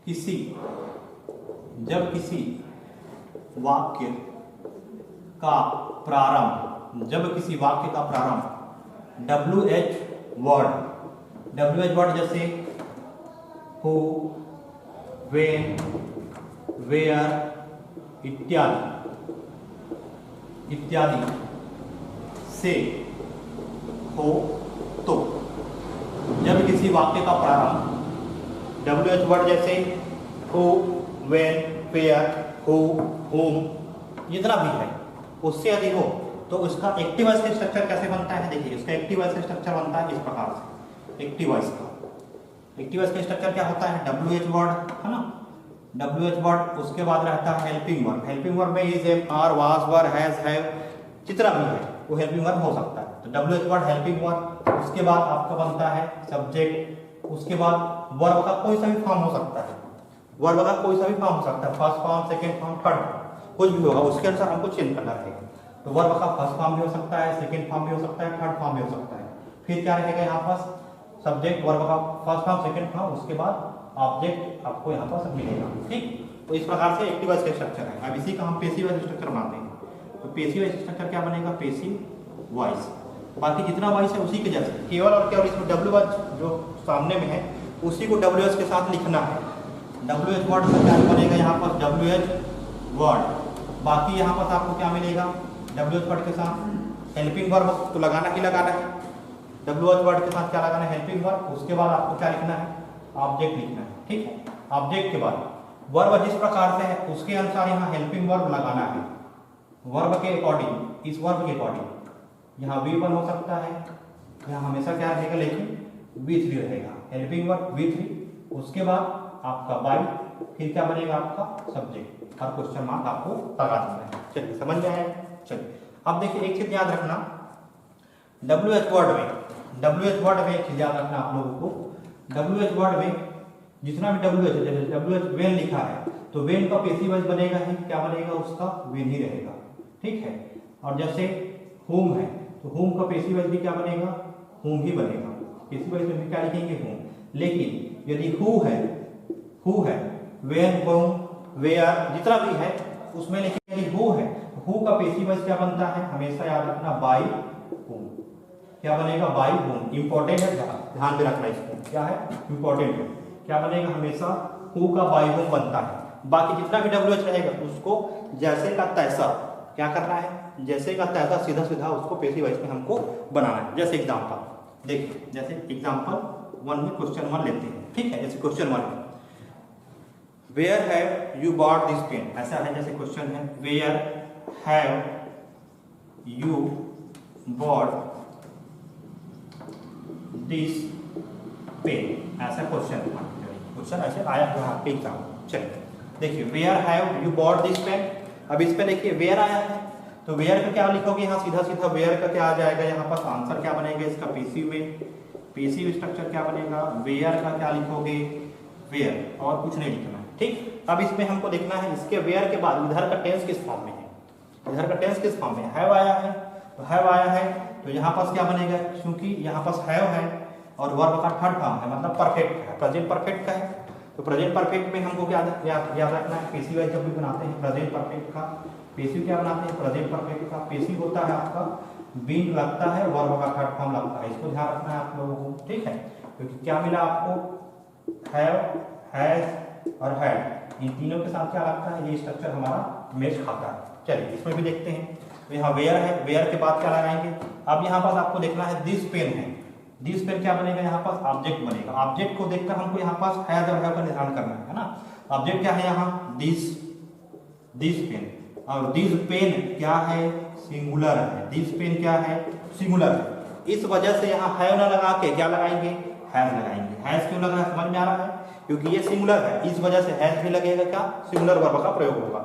जब किसी वाक्य का प्रारंभ WH वर्ड जैसे हु, व्हेन, वेयर इत्यादि से हो, तो जब किसी वाक्य का प्रारंभ WH वर्ड जैसे who, when, where, who, whom जितना भी है उससे अधिक हो तो उसका एक्टिव वॉइस का स्ट्रक्चर कैसे बनता है? देखिए इसका एक्टिव वॉइस का स्ट्रक्चर बनता है इस प्रकार से। एक्टिव वॉइस का स्ट्रक्चर क्या होता है? WH वर्ड है ना, WH वर्ड, उसके बाद रहता है हेल्पिंग वर्ब में is, am, are, was, were, has, have जितना भी है वो हेल्पिंग वर्ब हो सकता है। तो WH वर्ड हेल्पिंग वर्ब, उसके बाद आपका बनता है सब्जेक्ट, उसके बाद वर्ब का कोई सा भी फॉर्म हो सकता है, first form, second form, third form, कुछ भी होगा उसके अनुसार हमको चेंज करना रहेगा। तो वर्ब का फर्स्ट फॉर्म भी हो सकता है, सेकंड फॉर्म भी हो सकता है, थर्ड फॉर्म भी हो सकता है। फिर क्या रहेगा यहाँ पर? सब्जेक्ट, वर्ब का फर्स्ट फॉर्म, सेकंड फॉर्म, उसके बाद ऑब्जेक्ट आपको यहाँ पर सब मिलेगा। ठीक, तो इस प्रकार से एक्टिव वॉइस का स्ट्रक्चर है। अब इसी का हम पैसिव वॉइस स्ट्रक्चर बनाते हैं। तो पैसिव वॉइस स्ट्रक्चर क्या बनेगा? Passive voice. बाकी जितना वॉइस है उसी के जैसे, केवल और केवल इसमें WH जो सामने में है उसी को WH के साथ लिखना है। WH वर्ड का क्या बनेगा यहाँ पर? WH word. बाकी यहाँ पर आपको क्या मिलेगा? WH वर्ड के साथ हेल्पिंग वर्ब तो लगाना ही लगाना है। WH वर्ड के साथ क्या लगाना है? Helping verb. उसके बाद आपको क्या लिखना है? ऑब्जेक्ट लिखना है। ठीक है, ऑब्जेक्ट के बाद वर्ब जिस प्रकार से है उसके अनुसार यहाँ हेल्पिंग वर्ब लगाना है। वर्ब के अकॉर्डिंग, इस वर्ब के अकॉर्डिंग यहाँ V1 हो सकता है, यहाँ हमेशा क्या रहेगा लेकिन V3 रहेगा, हेल्पिंग वर्ब V3। उसके बाद आपका बाई, फिर क्या बनेगा? आपका सब्जेक्ट और क्वेश्चन मार्क आपको लगा देना है। चलिए समझ में आया? चलिए अब देखिए एक चीज याद रखना, WH वर्ड में एक चीज याद रखना आप लोगों को। WH वर्ड में जितना भी WH है, जैसे WH वेन लिखा है तो वेन का पैसिव वॉइस बनेगा ही, क्या बनेगा? उसका वेन ही रहेगा। ठीक है, और जैसे होम है तो होम का पैसिव वॉइस भी क्या बनेगा? होम ही बनेगा। पैसिव वॉइस में भी क्या लिखेंगे? होम। लेकिन यदि हु है, वेन, होम, वेयर जितना भी है उसमें लिखेंगे हु है, हु का पैसिव वॉइस क्या बनता है? हमेशा याद रखना बाई होम। क्या बनेगा? By home. इंपॉर्टेंट है, ध्यान में रखना इसको, क्या है? इंपॉर्टेंट है। क्या बनेगा? हमेशा हु का बाई होम बनता है। बाकी जितना भी WH रहेगा उसको जैसे का तैसा क्या करना है? जैसे का तैसा सीधा सीधा उसको पैसिव वॉइस में हमको बनाना है। जैसे एग्जांपल देखिए, जैसे एग्जांपल 1 में क्वेश्चन 1 लेते हैं। ठीक है, जैसे question 1 where have you bought this pen, ऐसा है जैसे क्वेश्चन है where have you bought this pen, ऐसा क्वेश्चन ऐसे आया हुआ है एग्जाम। चलिए देखिए, where have you bought this pen. अब इस पे देखिए वेयर आया है तो वेयर का क्या लिखोगे? यहाँ सीधा सीधा वेयर का क्या आ जाएगा? यहाँ पर आंसर क्या बनेगा इसका? पैसिव में पैसिव स्ट्रक्चर क्या बनेगा? वेयर का क्या लिखोगे? वेयर, और कुछ नहीं लिखना है। ठीक, अब इसमें हमको देखना है इसके वेयर के बाद इधर का टेंस किस फॉर्म में है। इधर का टेंस किस फॉर्म में? हैव आया है, तो हैव आया है तो यहाँ पास क्या बनेगा? क्योंकि यहाँ पास हैव है और वर्ब का थर्ड फॉर्म है, मतलब परफेक्ट है, प्रेजेंट परफेक्ट का है। तो प्रेजेंट परफेक्ट में हमको क्या याद रखना है? पैसिव जब भी बनाते हैं प्रेजेंट परफेक्ट का, पैसिव क्या बनाते हैं? प्रेजेंट परफेक्ट का पैसिव होता है आपका बीन लगता है, वर्ब का थर्ड फॉर्म लगता है। इसको ध्यान रखना है आप लोगों को। ठीक है, क्योंकि क्या मिला आपको? हैव, हैज और हैड, इन तीनों के साथ क्या लगता है? ये स्ट्रक्चर हमारा मैच खाता है। चलिए इसमें भी देखते हैं। तो यहाँ वेयर है, वेयर के बाद क्या लगाएंगे? अब यहाँ पास आपको देखना है दिस पेन है, दिस पेन क्या बनेगा? यहाँ पास ऑब्जेक्ट बनेगा। ऑब्जेक्ट को देखकर हमको यहाँ पास हैज और हैव का निर्धारण करना है ना। ऑब्जेक्ट क्या है यहाँ? दिस पेन, और दिस पेन क्या है? सिंगुलर है। दिस पेन क्या है? सिंगुलर है। इस वजह से यहाँ हैव ना लगा के क्या लगाएंगे? हैज लगाएंगे। हैज क्यों लग रहा है? समझ में आ रहा है? क्योंकि ये सिंगुलर है, इस वजह से हैज भी लगेगा। क्या? सिंगुलर वर्ब का प्रयोग होगा।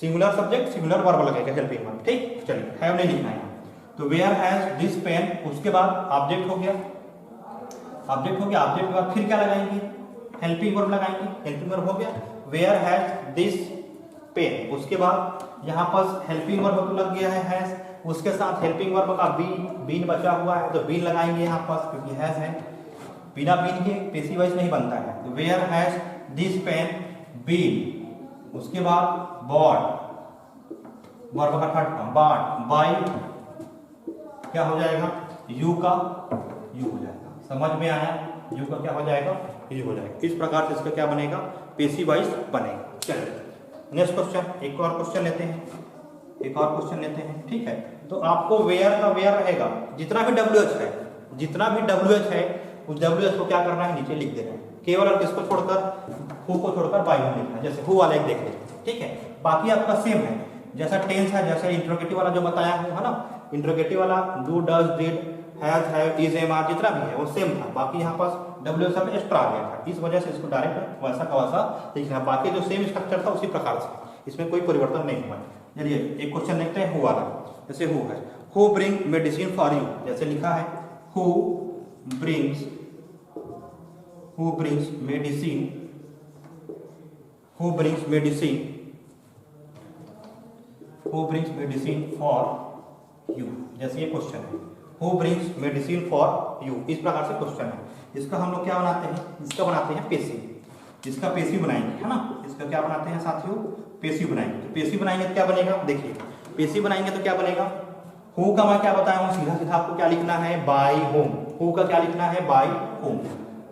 सिंगुलर सब्जेक्ट, सिंगुलर वर्ब लगेगा, हेल्पिंग वर्ब। ठीक, चलिए हैव नहीं लिखना है। तो वेयर हैज दिस पेन, उसके बाद ऑब्जेक्ट हो गया, ऑब्जेक्ट के बाद फिर क्या लगाएंगे? हेल्पिंग वर्ब लगाएंगे। हेल्पिंग वर्ब हो गया वेयर हैज दिस पेन। उसके बाद यहाँ पर हेल्पिंग वर्ब तो लग गया है हैज, उसके साथ हेल्पिंग वर्ब का बीन बचा हुआ है तो बीन लगाएंगे यहाँ पर, क्योंकि हैज है। बिना बीन के पैसिव वॉइस नहीं बनता है। तो where has this pen, been, उसके बाद बॉट, वर्ब का थर्ड फॉर्म, बाट, बाई, क्या हो जाएगा, यू का यू हो जाएगा। समझ में आया, यू का क्या हो जाएगा, यू हो जाएगा। इस प्रकार से इसका क्या बनेगा, पेसिव वॉइस बनेगा। चलिए नेक्स्ट क्वेश्चन, एक और क्वेश्चन लेते हैं, एक और क्वेश्चन लेते हैं, ठीक है। तो आपको वेयर का वेयर रहेगा, जितना भी WH है, जितना भी WH है उस WH को क्या करना है, नीचे लिख देना है, केवल और किसको छोड़कर, हु को छोड़कर बाई हूं लिखना है। जैसे हु वाला एक देख लेते हैं, ठीक है। बाकी आपका सेम है, जैसा टेंस है, जैसे इंट्रोगेटिव वाला जो बताया हूं, है ना, इंट्रोगेटिव वाला do, does, did, has, have, is, am, are, जितना भी है वो सेम था। बाकी यहाँ पास WH में एक्स्ट्रा आ गया था, इस वजह से इसको डायरेक्ट वैसा का वैसा लिखना है। बाकी जो सेम स्ट्रक्चर था उसी प्रकार से, इसमें कोई परिवर्तन नहीं हुआ। चलिए एक क्वेश्चन देखते हैं हु वाला। जैसे हु है, who bring medicine for you, जैसे लिखा है who brings medicine, who brings medicine for you, जैसे ये क्वेश्चन है, who brings medicine for you, इस प्रकार से क्वेश्चन है। इसका हम लोग क्या बनाते हैं, इसका बनाते हैं पेसिव, इसका पेसिव बनाएंगे, है ना, इसका क्या बनाते हैं साथियों, पेसिव बनाएंगे। तो पेसिव बनाएंगे तो क्या बनेगा, देखिए पेसिव बनाएंगे तो क्या बनेगा, हु का मैं क्या बताया हूँ, सीधा सीधा आपको क्या लिखना है, बाई होम, हु का क्या लिखना है, बाई होम,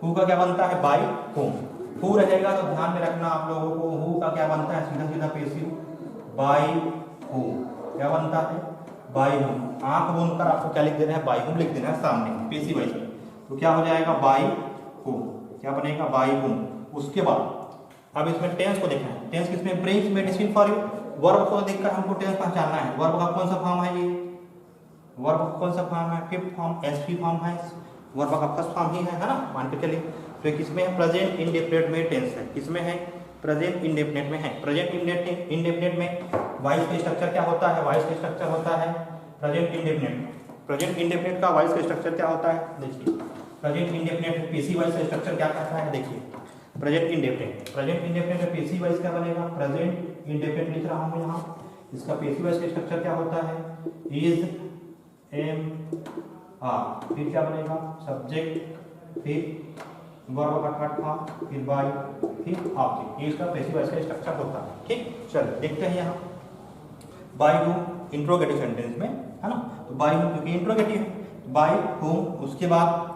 हु का क्या बनता है, बाई होम। हु रहेगा तो ध्यान में रखना आप लोगों को, हु का क्या बनता है, सीधा सीधा पेसिव, बाई होम, क्या बनता है, बाई होम। आंख बोलकर आपको क्या लिख देना है, बाई होम लिख देना है सामने, पेसिव वाइज। तो क्या हो जाएगा, बाई होम, क्या बनेगा, बाई होम। उसके बाद अब इसमें टेंस को देखना है, टेंस किसमें, brings medicine for you, verb को देखकर हमको टेंस पहचानना है। वर्ब का कौन सा फॉर्म है, ये वर्ब का कौन सा फॉर्म है, फिफ्थ फॉर्म, एसपी फॉर्म है, वर्ब का फर्स्ट फॉर्म ही है ना, मान के चलिए। तो किसमें है, प्रेजेंट इंडेफिनिट में टेंस है, किसमें है, प्रेजेंट इंडेफिनिट में है। प्रेजेंट इंडेफिनिट में वॉइस का स्ट्रक्चर क्या होता है, वॉइस का स्ट्रक्चर होता है प्रेजेंट इंडेफिनिट। प्रेजेंट इंडेफिनिट का वॉइस का स्ट्रक्चर क्या होता है, देखिए प्रेजेंट इंडेफिनिट पेसिव वॉइस का स्ट्रक्चर क्या कहता है, देखिए प्रेजेंट इंडेफिनिट में पेसिव वॉइस क्या बनेगा, प्रेजेंट इंडेफिनिट लिख रहा हूं यहाँ, इसका पेसिव वॉइस का स्ट्रक्चर क्या होता है, इज, एम, आर, फिर क्या बनेगा, सब्जेक्ट, फिर वर्ब का थर्ड फॉर्म, फिर बाई, फिर ऑब्जेक्ट। ये इसका पेसिव वॉइस का स्ट्रक्चर होता है, ठीक। चलो देखते हैं यहाँ, बाई हूम इंट्रोगेटिव सेंटेंस में, है ना, तो बाई हूम क्योंकि इंट्रोगेटिव है, बाई हूम। उसके बाद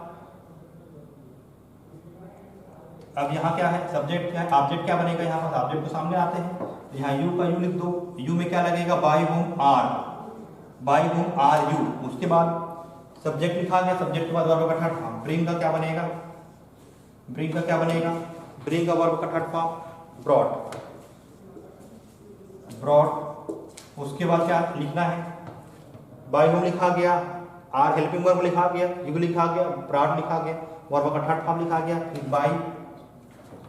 अब यहाँ क्या है, सब्जेक्ट क्या है, ऑब्जेक्ट क्या बनेगा, यहाँ पर ऑब्जेक्ट को सामने आते हैं, तो यहाँ यू का यू लिख दो, यू में क्या लगेगा, by whom are, by whom are you. उसके बाद सब्जेक्ट लिखा गया, सब्जेक्ट के बाद वर्ब का थर्ड फॉर्म, ब्रिंग का क्या बनेगा, ब्रिंग का क्या बनेगा, ब्रिंग का वर्ब का थर्ड फॉर्म, ब्रॉट, ब्रॉट। उसके बाद क्या लिखना है, बाई होम लिखा गया, आर हेल्पिंग वर्ब लिखा गया, यू लिखा गया, ब्रॉट लिखा गया, वर्ब का थर्ड फॉर्म लिखा गया, फिर बाई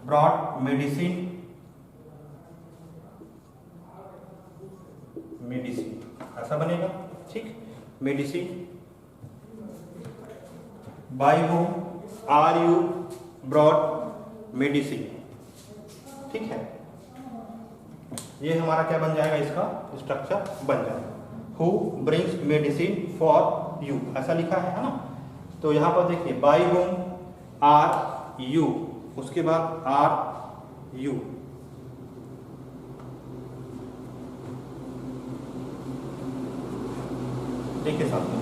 ब्रॉट मेडिसिन, ऐसा बनेगा, ठीक। Medicine, by whom, are you brought medicine, ठीक है। ये हमारा क्या बन जाएगा, इसका स्ट्रक्चर बन जाएगा। Who brings medicine for you, ऐसा लिखा है ना। तो यहाँ पर देखिए बाई होम आर यू, उसके बाद आर यू, देखिए साथ में,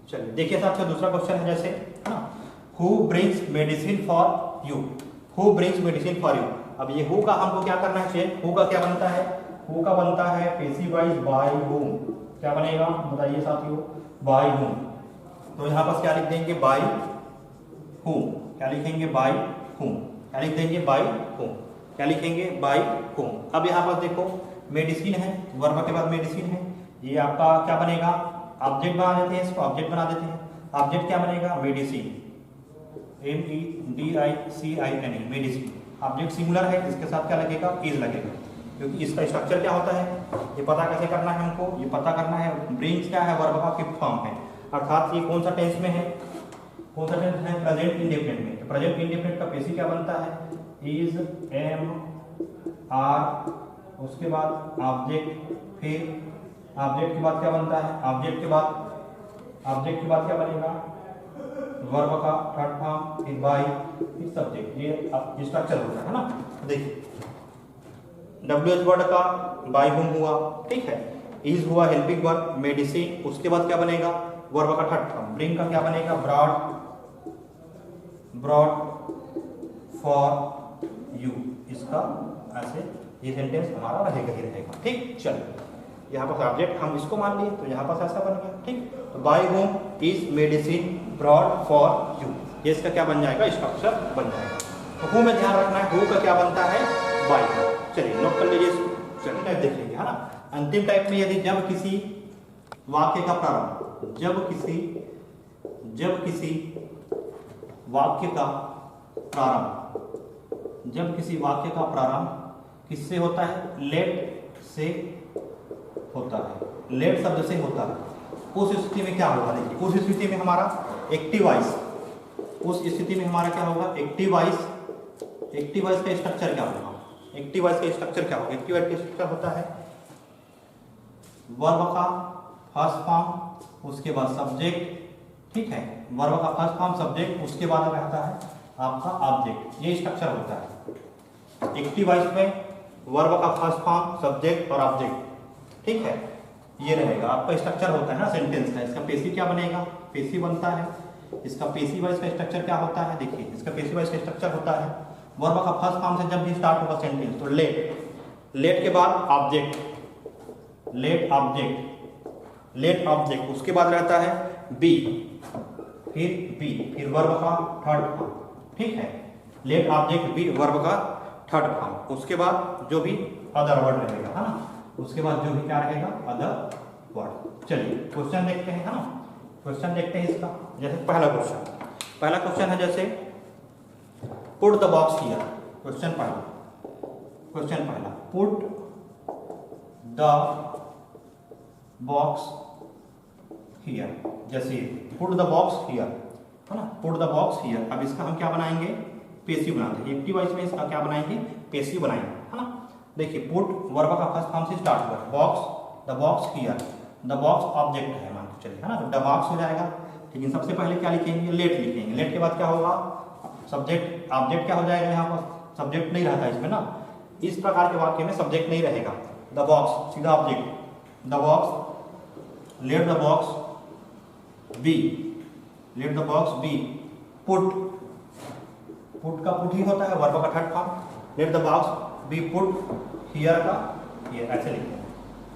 चलिए देखिए साथियों दूसरा क्वेश्चन है, जैसे है ना, who brings medicine for you, who brings medicine for you. अब ये हु का हमको क्या करना है, चेक, हु का क्या बनता है, हु का बनता है पेसिव वॉइस बाय होम, क्या बनेगा बताइए साथियों, बाय होम। तो यहाँ पर क्या लिख देंगे, बाय होम, क्या लिखेंगे, बाय होम, क्या लिख देंगे, बाय होम, क्या लिखेंगे, बाय होम। अब यहाँ पर देखो मेडिसिन है, वर्ब के बाद मेडिसिन है, ये आपका क्या बनेगा, ऑब्जेक्ट बना देते हैं, इसको ऑब्जेक्ट बना देते हैं। ऑब्जेक्ट क्या बनेगा, medicine, MEDICIN, medicine. Object singular है, इसके साथ क्या लगेगा, इज लगेगा, क्योंकि इसका स्ट्रक्चर क्या होता है, ये पता कैसे करना है हमको, ये पता करना है ब्रिंग्स क्या है, वर्ब का फिफ्थ फॉर्म है, अर्थात ये कौन सा टेंस में है, कौन सा टेंस है, प्रेजेंट इंडेफिनिट में। तो प्रेजेंट इंडेफिनिट का पेसिव क्या बनता है, इज, एम, आर, उसके बाद ऑब्जेक्ट, फिर ऑब्जेक्ट के बाद क्या बनता है, ऑब्जेक्ट के बाद क्या बनेगा, वर्ब का थर्ड फॉर्म, फिर बाई, फिर सब्जेक्ट। ये स्ट्रक्चर होता है ना। देखिए WH वर्ड का बाई होम हुआ, ठीक है, इज हुआ हेल्पिंग वर्ब, मेडिसिन, उसके बाद क्या बनेगा, वर्ब का थर्ड फॉर्म, ब्रिंग का क्या बनेगा, ब्रॉड फॉर यू। इसका ऐसे ये सेंटेंस हमारा रहेगा ही रहेगा, ठीक। चलिए यहाँ पर ऑब्जेक्ट हम इसको मान लिए तो यहाँ पर ऐसा बन गया, ठीक। तो by whom is medicine brought for you, ये इसका क्या बन जाएगा, स्ट्रक्चर बन जाएगा। तो हु में ध्यान रखना है, हु का क्या बनता है, बाय। चलिए नोट कर लीजिए इसको। चलिए टाइप देख लीजिए, है ना। अंतिम टाइप में यदि जब किसी वाक्य का प्रारंभ, जब किसी वाक्य का प्रारंभ किससे होता है, लेट से होता है, लेट शब्द से होता है, उस स्थिति में क्या होगा, देखिए उस स्थिति में हमारा एक्टिव वॉइस, उस स्थिति में हमारा क्या होगा, एक्टिव वॉइस का स्ट्रक्चर क्या होगा, एक्टिव वॉइस का स्ट्रक्चर क्या होगा, एक्टिव वॉइस का स्ट्रक्चर होता है वर्ब का फर्स्ट फॉर्म, उसके बाद सब्जेक्ट, ठीक है, वर्ब का फर्स्ट फॉर्म सब्जेक्ट, उसके बाद रहता है आपका ऑब्जेक्ट, ये स्ट्रक्चर होता है एक्टिव वॉइस में, वर्ब का फर्स्ट फॉर्म सब्जेक्ट और ऑब्जेक्ट, ठीक है, ये रहेगा आपका स्ट्रक्चर होता है ना सेंटेंस का। इसका पेसिव क्या बनेगा, पेसिव बनता है, इसका पेसिव वॉइस का स्ट्रक्चर क्या होता है, देखिए इसका पेसिव वॉइस का स्ट्रक्चर होता है वर्ब का फर्स्ट फॉर्म से जब भी स्टार्ट होगा सेंटेंस तो लेट के बाद ऑब्जेक्ट, लेट ऑब्जेक्ट, उसके बाद रहता है बी, फिर वर्ब का थर्ड फॉर्म, ठीक है, लेट ऑब्जेक्ट बी वर्ब का थर्ड फॉर्म, उसके बाद जो भी अदर वर्ड रहेगा, है ना, उसके बाद जो भी क्या रहेगा, अदर वर्ड। चलिए क्वेश्चन देखते हैं, है ना, क्वेश्चन देखते हैं इसका। जैसे पहला क्वेश्चन है, जैसे put the box here, question पहला पुट द बॉक्स हियर, जैसे पुट द बॉक्स हियर, है ना, पुट द बॉक्स हियर। अब इसका हम क्या बनाएंगे, पेसिव बनाते हैं, एक्टिव वॉइस में इसका क्या बनाएंगे, पेसिव बनाएंगे, है ना। देखिए पुट वर्ब का फर्स्ट फॉर्म से स्टार्ट हुआ, the box here, the box object है मान के चलिए, है ना, तो द बॉक्स हो जाएगा। लेकिन सबसे पहले क्या लिखेंगे, लेट लिखेंगे, लेट के बाद क्या होगा, सब्जेक्ट, ऑब्जेक्ट क्या हो जाएगा, यहाँ पर सब्जेक्ट नहीं रहता इसमें ना, इस प्रकार के वाक्य में सब्जेक्ट नहीं रहेगा, द बॉक्स सीधा object, the box, let the box be, put का पुट ही होता है, वर्ब का third form, let the box be put here का हियर, ऐसे लिखते हैं।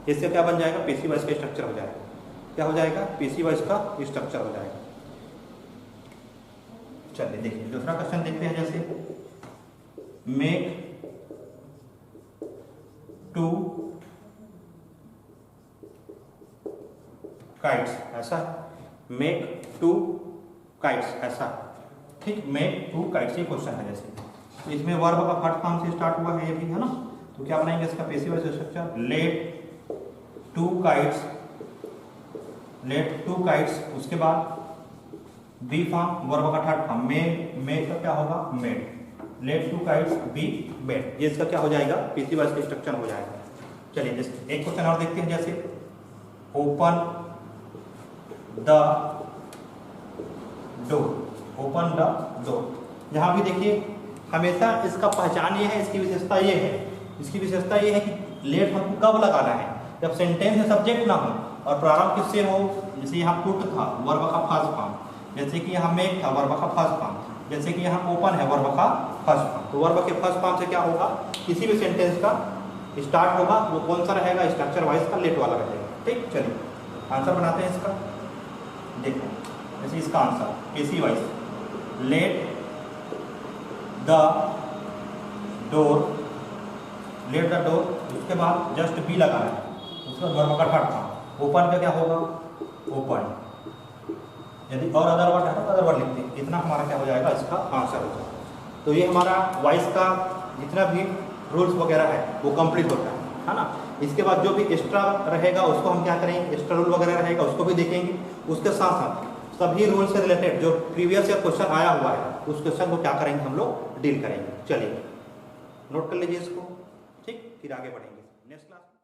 इससे क्या बन जाएगा, पेसिव वॉइस का स्ट्रक्चर हो जाएगा, क्या हो जाएगा, पेसिव वॉइस का स्ट्रक्चर हो जाएगा। चलिए देखिए दूसरा क्वेश्चन देखते हैं, जैसे मेक 2 काइट्स, ऐसा मेक 2 काइट्स, ऐसा, ठीक, मेक 2 काइट्स, ये क्वेश्चन है। जैसे इसमें वर्ब का फर्स्ट फॉर्म से स्टार्ट हुआ है, ये भी है ना, तो क्या बनाएंगे इसका passive voice structure, let 2 kites, उसके बाद बी फॉर्म वर्ब का थर्ड फॉर्म, मेड का क्या होगा, made, let 2 kites be made, ये इसका क्या हो जाएगा, पेसिव वॉइस का स्ट्रक्चर हो जाएगा। चलिए जैसे एक क्वेश्चन और देखते हैं, जैसे ओपन द डोर, यहाँ भी देखिए हमेशा इसका पहचान ये है, इसकी विशेषता ये है कि लेट हमको कब लगाना है, जब सेंटेंस में सब्जेक्ट ना हो और प्रारंभ किससे हो, जैसे यहाँ पुट था वर्ब का फर्स्ट फॉर्म, जैसे कि यहाँ मेक था वर्ब का फर्स्ट फॉर्म, जैसे कि यहाँ ओपन है वर्ब का फर्स्ट फॉर्म। तो वर्ब के फर्स्ट फॉर्म से क्या होगा, किसी भी सेंटेंस का स्टार्ट होगा वो कौन सा रहेगा, स्ट्रक्चर वाइज का लेट वाला रहेगा, ठीक। चलिए आंसर बनाते हैं इसका, देखो जैसे इसका answer passive voice, let the door, उसके बाद जस्ट बी लगाना है, उसके बाद वर्ब का थर्ड फॉर्म, ओपन का क्या होगा, ओपन, यदि और अदर वर्ड है तो अदर वर्ड लिखते हैं, इतना हमारा क्या हो जाएगा, इसका आंसर हो जाएगा। तो ये हमारा वॉइस का जितना भी रूल्स वगैरह है वो कंप्लीट होता है ना। इसके बाद जो भी एक्स्ट्रा रहेगा उसको हम क्या करेंगे, एक्स्ट्रा रूल वगैरह रहेगा उसको भी देखेंगे, उसके साथ साथ सभी रूल से रिलेटेड जो प्रीवियस ईयर क्वेश्चन आया हुआ है उस क्वेश्चन को क्या करेंगे, हम लोग डील करेंगे। चलिए नोट कर लीजिए इसको, ठीक, फिर आगे बढ़ेंगे। नेक्स्ट क्लास में